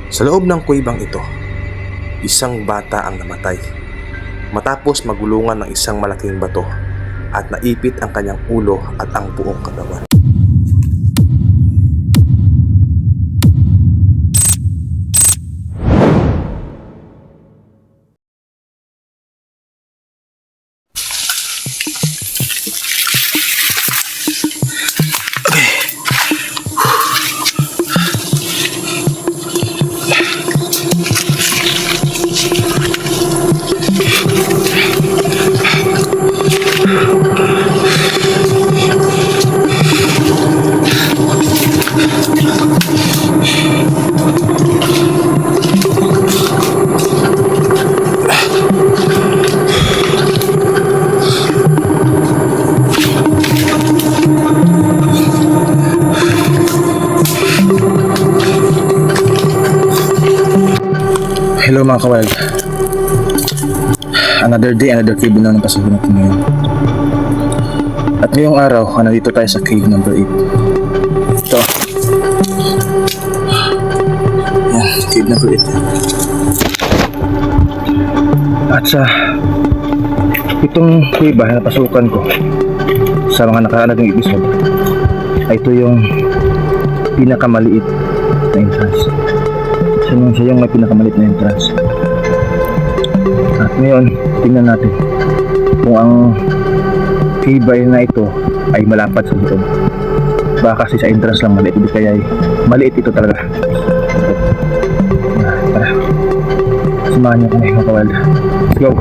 Sa loob ng kuwebang ito, isang bata ang namatay matapos magulungan ng isang malaking bato at naipit ang kanyang ulo at ang buong katawan. Hello mga kawild. Another day, another cave na ng pasok natin ngayon. At ngayong araw, nandito tayo sa cave number 8. Ito. Yan, cave number 8. At sa itong cave na napasukan ko sa mga nakaraan nating episode, ay ito yung pinakamaliit na entrance. Siya yung may pinakamaliit na entrance. At ngayon, tingnan natin kung ang cave na ito ay malapad sa loob. Baka kasi sa entrance lang maliit, hindi kaya ay maliit ito talaga. Tara, samahan niyo kami mga kawild. Let's go!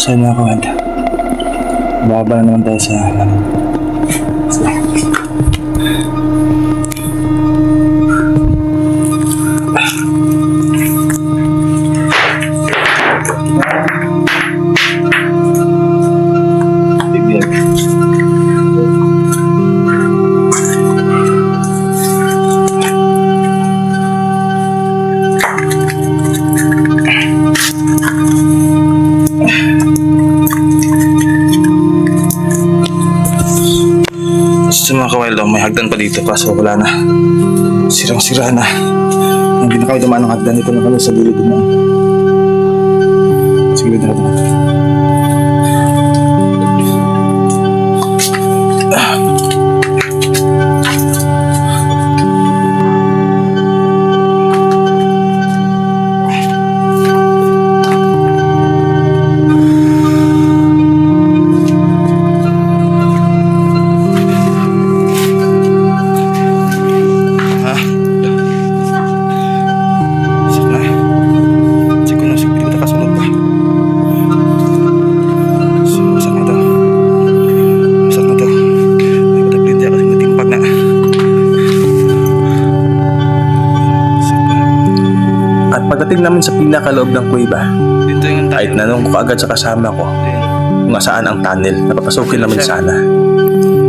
Saan na ako, Handa? Baba na naman tayo sa mga kawild, may hagdan pa dito kaso wala na, sirang-sira na. Hindi na kayo dumaan ng hagdan, dito na kami sa gilid na. Sa gilid na natin. Pagdating namin sa pinakaloob ng kuweba, ay tinanong ko agad sa kasama ko kung saan ang tunnel na papasukin namin sana.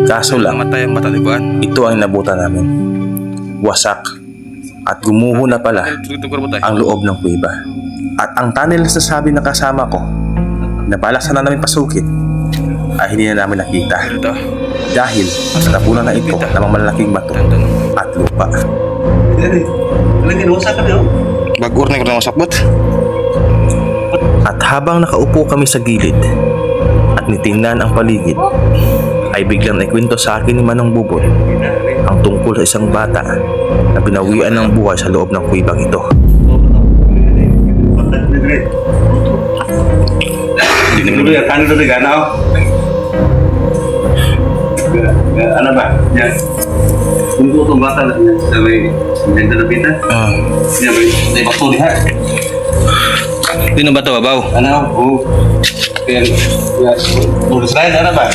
Kaso lang, ito ang inabutan namin. Wasak at gumuho na pala ang loob ng kuweba. At ang tunnel na sasabi ng kasama ko na balak sana namin pasukin ay hindi na namin nakita dahil sa tapunan na ito ng mga malalaking bato at lupa. Bagur na ko na masakbot. At habang nakaupo kami sa gilid at nitingnan ang paligid, ay biglang naikwento sa akin ni Manong Bubol ang tungkol sa isang bata na binawian ng buhay sa loob ng kuwebang ito. Ano ba? Yan. Kung itong bata na sa may nagdalapitan. Yan ba? May bakto diha. Sino ba ito, babaw? Ano? Oo. Kaya, tulis na yun, ano ba?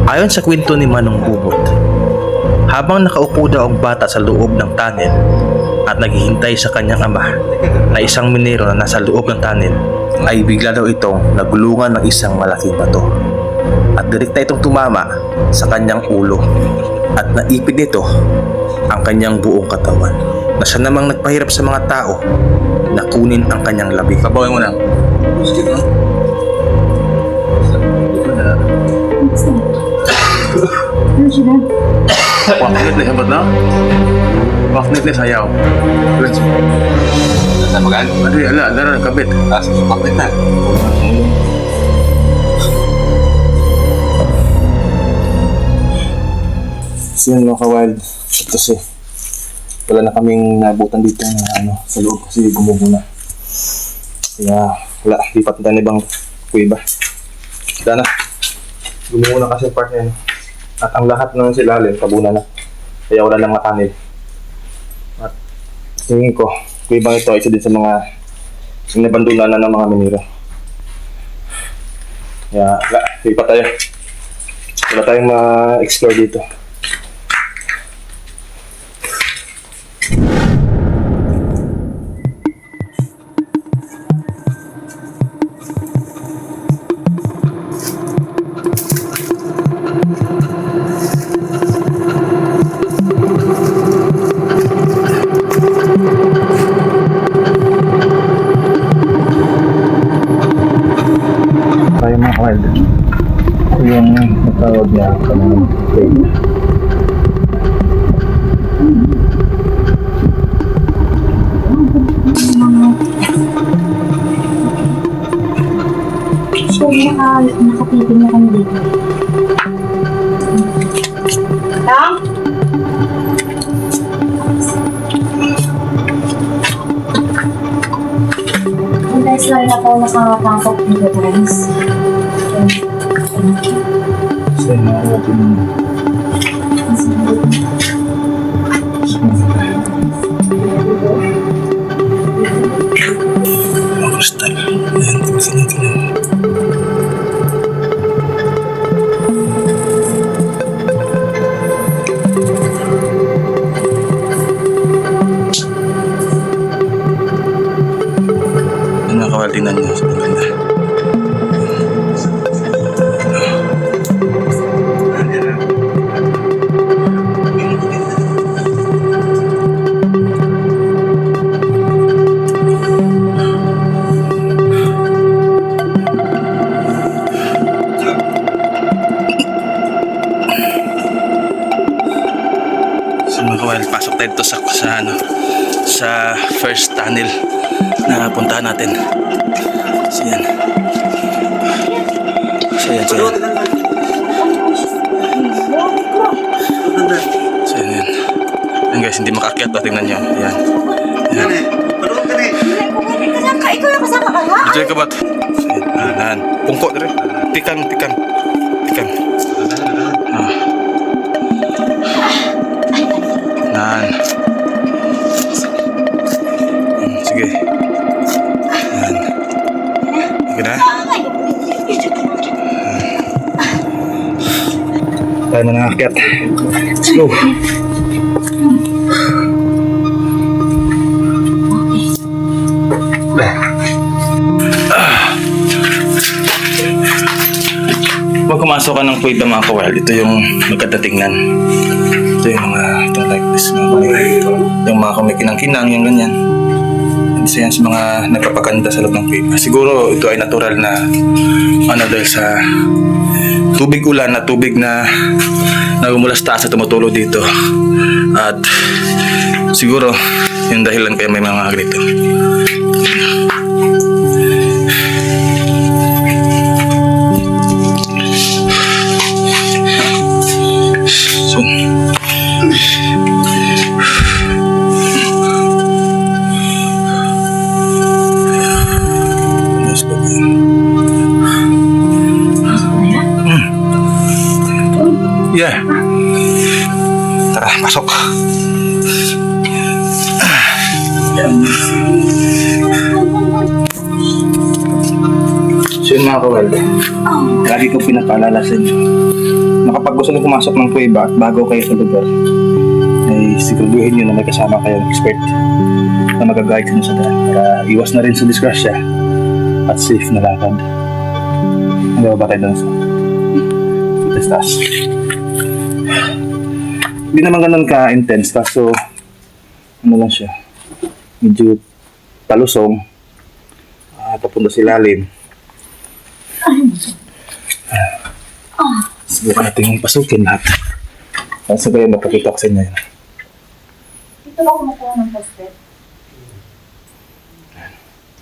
Ayon sa kwento ni Manong Bubot, habang nakaupo daw ang bata sa loob ng tunnel at naghihintay sa kanyang ama na isang minero na nasa loob ng tunnel, ay bigla daw itong nagulungan ng isang malaking bato at direkta itong tumama sa kanyang ulo at naipit nito ang kanyang buong katawan na siya namang nagpahirap sa mga tao na kunin ang kanyang labi. Babawin mo na. Waknit na sabat na? Waknit na sayaw. Natapagan? Adi, ala, dara, kabit. Waknit na. So yun mga ka-wild, ito si wala na kaming nabutan dito na sa loob kasi gumubo na. Kaya wala, lipat na ibang kuiba. Wala na. Gumubo na kasi part niya. At ang lahat ng silalim, kabuna na. Kaya wala na mga tunnel. At tingin ko, kuibang ito, isa din sa mga nabandulan na ng mga minero. Kaya wala, lipat tayo. Wala tayong ma-explore dito. Tayo mga wild. Ito yung matawag niya kanang cave. So, nakapipin na kami dito. Tam? Ang guys lang na po nakakapangkot dito, guys. So yun mga natin. Mga kristal. Ayan, tignan natin yun. Ano nakawal, tingnan niyo sa maganda. So mga kawal, pasok tayo dito sa first tunnel na puntahan natin. So yan. So yan. So yan. Ayan guys, hindi makakyat. Tingnan nyo. Ayan. Ayan. Ikaw yung kasama ka nga? Enjoy ka ba't? So yan. Ayan. Pungko na rin. Tikan. Ayan. Sige. Ayan. Sige na. Tayo na nangakyat. Let's go. Pag pumasok ka ng kuweba mga kawal, ito yung maganda tingnan. Ito yung mga like this, yung mga kumikinang-kinang, yung ganyan. Isa yan sa mga nagpapaganda sa loob ng kuweba. Siguro ito ay natural na dahil sa tubig ulan na tubig na nagmumula sa taas at tumutulo dito. At siguro yung dahilan kaya may mga dito. So, yeah. So yun mga kawal, lagi ko pinapaalala sa inyo. Na kapag gusto nyo pumasok ng kuweba at bago kayo sa lugar, ay siguraduhin nyo na may kasama kayong expert na mag-guide nyo sa daan para iwas na rin sa disgrasya at safe na lakad. Hindi ba tayo doon sa taas? Hindi naman ganun ka-intense kaso ano lang siya, medyo palusong, papunta sa ilalim. Siguro natin pasukin lahat. Kasi ba yun, mapakita ko sa inyo yun. Dito ba kumukuha ng poster?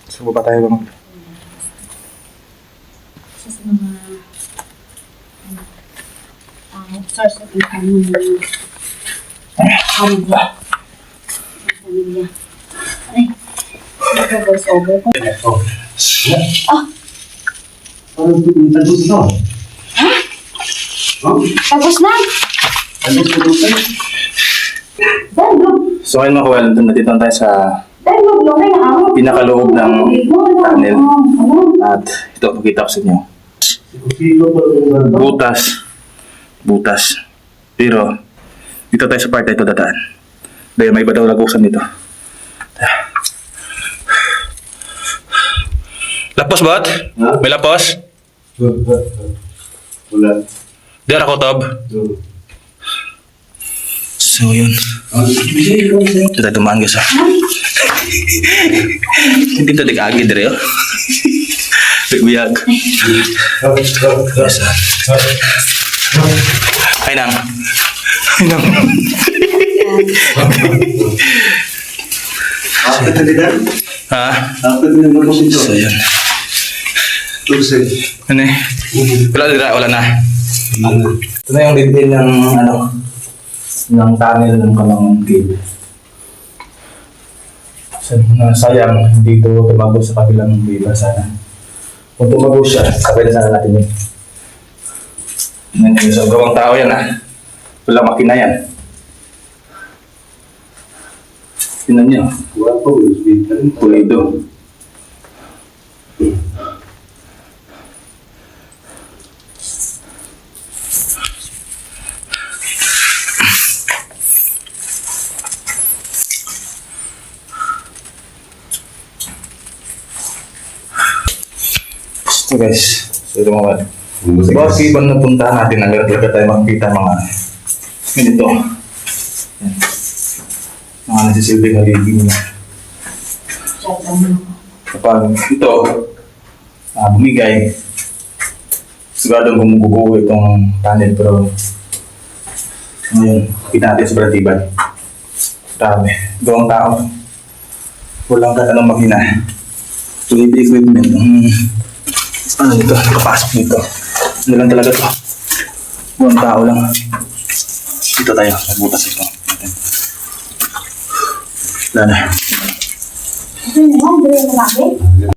So, baba tayo ba Isa sa mga source of income ng pamilya. Ay, nag-voice over ko. Parang tagos na. Tapos na! Tagos na tayo. So, ayun mga kawal, nandito na tayo sa Pinakaloob pinakaloob ng tunnel. At ito, pakita ko sa inyo. Butas. Pero, dito tayo sa part na ito dadaan. Dahil may iba daw lagusan dito. Lapos bot? Ha? May lapos? Wala. Di ako tob. So yun. Ito tayo tumaan guys ha. Hindi ito agi dire oh. Biyag. Yes ha. Ay nang. After ka nila? Ha? After ka nila po So yun. Tuesday. Ano eh? Wala na. Ito na yung detail ng ng tunnel ng Kamangon Cave. Sayang, dito tumago sa kabilang river sana. Kung tumago siya, sabay na sana natin yun. Yan yung isang gawang tao yan ha. Walang makina yan. Tingnan niyo, Wala po. pulido. So guys, so ito mga bawat ibang napuntahan natin, hanggang talaga tayo makikita mga ganito. Yan. Mga nasisilbing haligi niya. Kapag ito, bumigay, siguradong gumugugo itong tunnel, pero ngayon, kita natin sobrang tibay. Grabe, gawang tao. Walang katanong makina. With equipment, ano dito, nakapasok dito. Ano lang talaga to. Buong tao lang. Dito tayo, nagbutas ito. Wala na. Ano naman? Dito yung